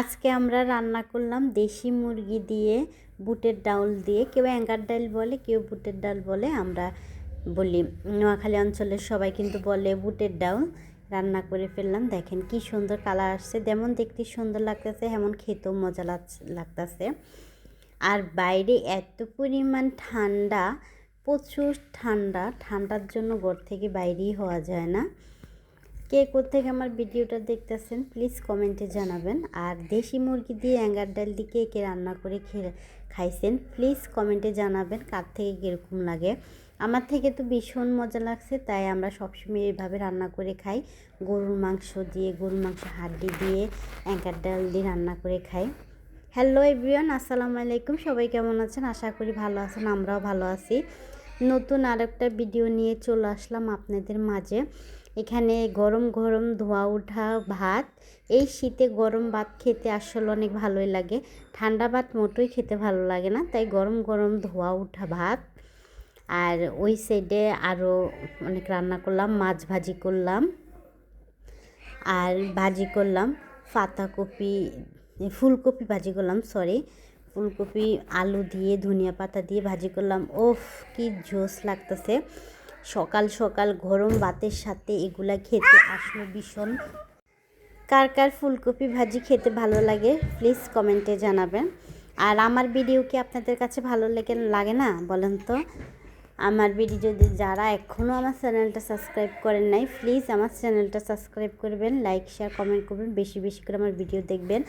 আজকে আমরা রান্না করলাম দেশি মুরগি দিয়ে বুটের ডাউল দিয়ে, কেউ অ্যাঙ্গার ডাল বলে, কেউ বুটের ডাল বলে। আমরা বলি নোয়াখালী অঞ্চলের সবাই কিন্তু বলে বুটের ডাউল। রান্না করে ফেললাম, দেখেন কি সুন্দর কালার আসছে, যেমন দেখতে সুন্দর লাগতেছে এমন খেতেও মজা লাগতেছে। আর বাইরে এত পরিমাণ ঠান্ডা, প্রচুর ঠান্ডা, ঠান্ডার জন্য ঘর থেকে বাইরেই হওয়া যায় না। কে কোত্থেকে আমার ভিডিওটা দেখতেছেন প্লিজ কমেন্টে জানাবেন। আর দেশি মুরগি দিয়ে অ্যাঙ্গার ডাল দিয়ে কে কে রান্না করে খাইছেন প্লিজ কমেন্টে জানাবেন, কার থেকে কীরকম লাগে। আমার থেকে তো ভীষণ মজা লাগছে, তাই আমরা সবসময় এইভাবে রান্না করে খাই। গরুর মাংস দিয়ে, গরুর মাংস হাড্ডি দিয়ে অ্যাঙ্গার ডাল দিয়ে রান্না করে খাই। হ্যালো এভরিওয়ান, আসসালামু আলাইকুম। সবাই কেমন আছেন? আশা করি ভালো আছেন, আমরাও ভালো আছি। নতুন আরেকটা ভিডিও নিয়ে চলে আসলাম আপনাদের মাঝে। এখানে গরম গরম ধোয়া ওঠা ভাত, এই শীতে গরম ভাত খেতে আসলে অনেক ভালোই লাগে। ঠান্ডা ভাত মোটেই খেতে ভালো লাগে না, তাই গরম গরম ধোয়া ওঠা ভাত। আর ওই সাইডে আরও অনেক রান্না করলাম, মাছ ভাজি করলাম, আর ভাজি করলাম পাতাকপি, ফুলকপি ভাজি করলাম, সরি, ফুলকপি আলু দিয়ে ধনিয়া পাতা দিয়ে ভাজি করলাম। ওফ, কি জোস লাগতেছে! সকাল সকাল গরম ভাতের সাথে এগুলা খেতে আসলে ভীষণ। কার কার ফুলকপি ভাজি খেতে ভালো লাগে প্লিজ কমেন্টে জানাবেন। আর আমার ভিডিও কি আপনাদের কাছে ভালো লাগে না বলেন তো? আমার ভিডিও যদি যারা এখনও আমার চ্যানেলটা সাবস্ক্রাইব করেন নাই প্লিজ আমার চ্যানেলটা সাবস্ক্রাইব করবেন, লাইক শেয়ার কমেন্ট করবেন, বেশি বেশি করে আমার ভিডিও দেখবেন।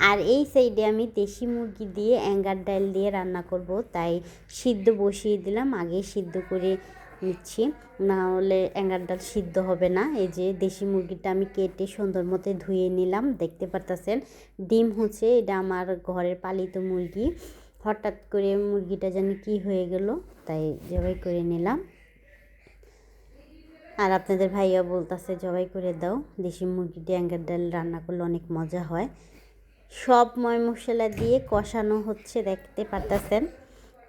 আর এই সাইডে আমি দেশি মুরগি দিয়ে অ্যাঙ্গার ডাল দিয়ে রান্না করব, তাই সিদ্ধ বসিয়ে দিলাম, আগে সিদ্ধ করে নিচ্ছি, না হলে অ্যাঙ্গার ডাল সিদ্ধ হবে না। এই যে দেশি মুরগিটা আমি কেটে সুন্দর মতো ধুয়ে নিলাম, দেখতে পারতেছেন ডিম হচ্ছে, এটা আমার ঘরের পালিত মুরগি। হঠাৎ করে মুরগিটা জানি কি হয়ে গেল, তাই জবাই করে নিলাম। আর আপনাদের ভাইয়া বলতেছে জবাই করে দাও, দেশি মুরগি দিয়ে অ্যাঙ্গার ডাল রান্না করলে অনেক মজা হয়। সব ময় মশলা দিয়ে কষানো হচ্ছে, দেখতে পারতেছেন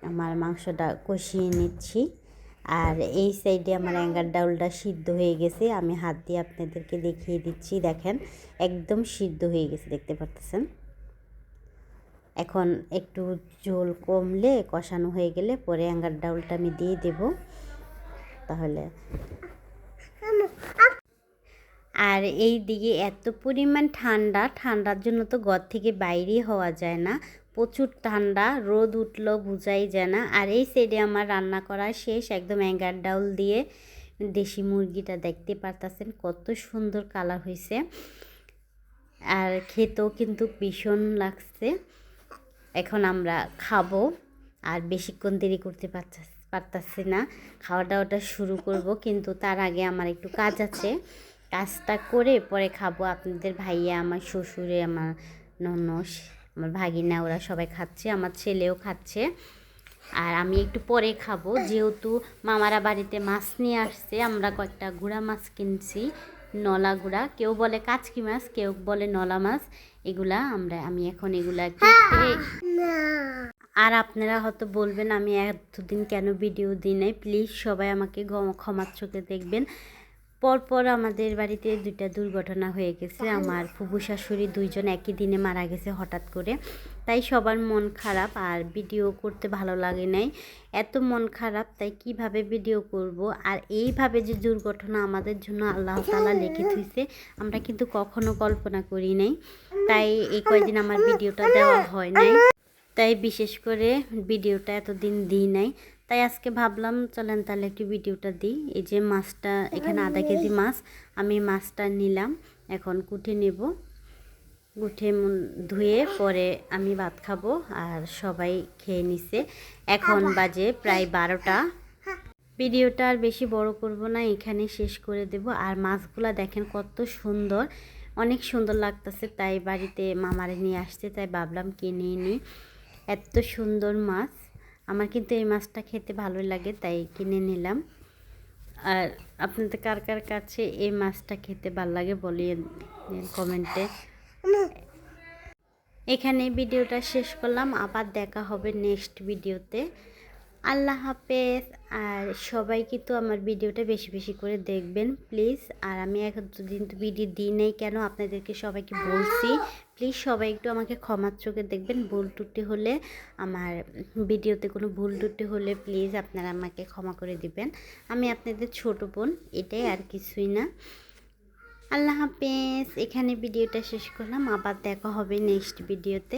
আমার মাংসটা কষিয়ে নিচ্ছি। আর এই সাইডে আমার অ্যাঙ্গার ডাউলটা সিদ্ধ হয়ে গেছে, আমি হাত দিয়ে আপনাদেরকে দেখিয়ে দিচ্ছি, দেখেন একদম সিদ্ধ হয়ে গেছে, দেখতে পারতেছেন। এখন একটু ঝোল কমলে, কষানো হয়ে গেলে পরে অ্যাঙ্গার ডাউলটা আমি দিয়ে দেব তাহলে। আর এই দিকে এত পরিমাণ ঠান্ডা, ঠান্ডার জন্য তো ঘর থেকে বাইরেই হওয়া যায় না, প্রচুর ঠান্ডা, রোদ উঠলেও বোঝাই যায় না। আর এই সাইডে আমার রান্না করা শেষ, একদম অ্যাঙ্গার ডাউল দিয়ে দেশি মুরগিটা দেখতে পারতেছেন কত সুন্দর কালার হয়েছে, আর খেতেও কিন্তু ভীষণ লাগছে। এখন আমরা খাবো, আর বেশিক্ষণ দেরি করতে পারতাছি না, খাওয়া দাওয়াটা শুরু করব, কিন্তু তার আগে আমার একটু কাজ আছে, কাজটা করে পরে খাবো। আপনাদের ভাইয়া, আমার শ্বশুরে, আমার ননস, আমার ভাগিনা, ওরা সবাই খাচ্ছে, আমার ছেলেও খাচ্ছে। আর আমি একটু পরে খাবো, যেহেতু মামারা বাড়িতে মাছ নিয়ে আসছে, আমরা কয়েকটা গুঁড়া মাছ কিনছি, নলা গুঁড়া, কেউ বলে কাচকি মাছ, কেউ বলে নলা মাছ। এগুলা আমি এখন এগুলা কেটে। আর আপনারা হয়তো বলবেন আমি এতদিন কেন ভিডিও দিই নাই, প্লিজ সবাই আমাকে ক্ষমার চোখে দেখবেন। পরপর আমাদের বাড়িতে দুইটা দুর্ঘটনা হয়ে গেছে, আমার ফুফু শাশুড়ি দুইজন একই দিনে মারা গেছে হঠাৎ করে, তাই সবার মন খারাপ, আর ভিডিও করতে ভালো লাগে নাই, এত মন খারাপ, তাই কিভাবে ভিডিও করব। আর এইভাবে যে দুর্ঘটনা আমাদের জন্য আল্লাহ তাআলা লিখে থুইছে, আমরা কিন্তু কখনো কল্পনা করি নাই, তাই এই কয়দিন আমার ভিডিওটা দেওয়া হয় নাই, তাই বিশেষ করে ভিডিওটা এতদিন দিই নাই, তাই আজকে ভাবলাম চলেন তাহলে একটু ভিডিওটা দিই। এই যে মাছটা, এখানে আধা কেজি মাছ, আমি মাছটা নিলাম, এখন কুটে নেব, কুটে ধুয়ে পরে আমি ভাত খাবো, আর সবাই খেয়ে নিছে। এখন বাজে প্রায় 12টা। ভিডিওটা আর বেশি বড় করব না, এখানে শেষ করে দেব। আর মাছগুলা দেখেন কত সুন্দর, অনেক সুন্দর লাগতেছে, তাই বাড়িতে মামারে নিয়ে আসছে, তাই ভাবলাম কিনে নিই। এত সুন্দর মাছ, আমার কিন্তু এই মাছটা খেতে ভালোই লাগে, তাই কিনে নিলাম। আর আপনাদের কার কার কাছে এই মাছটা খেতে ভালো লাগে বলিয়ে কমেন্টে। এখানে ভিডিওটা শেষ করলাম, আবার দেখা হবে নেক্সট ভিডিওতে। আল্লাহ হাফেজ। আর সবাই কিন্তু আমার ভিডিওটা বেশি বেশি করে দেখবেন প্লিজ। আর আমি এখন দুদিন তো ভিডিও দিই নেই কেন আপনাদেরকে সবাইকে বলছি, প্লিজ সবাই একটু আমাকে ক্ষমার চোখে দেখবেন। ভুল ত্রুটি হলে আমার ভিডিওতে কোনো ভুল ত্রুটি হলে প্লিজ আপনারা আমাকে ক্ষমা করে দিবেন। আমি আপনাদের ছোট বোন, এটাই আর কিছুই না। আল্লাহ হাফেজ। এখানে ভিডিওটা শেষ করলাম, আবার দেখা হবে নেক্সট ভিডিওতে।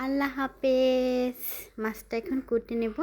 আল্লাহ হাফেজ। মাছটা এখন কুটে নেব।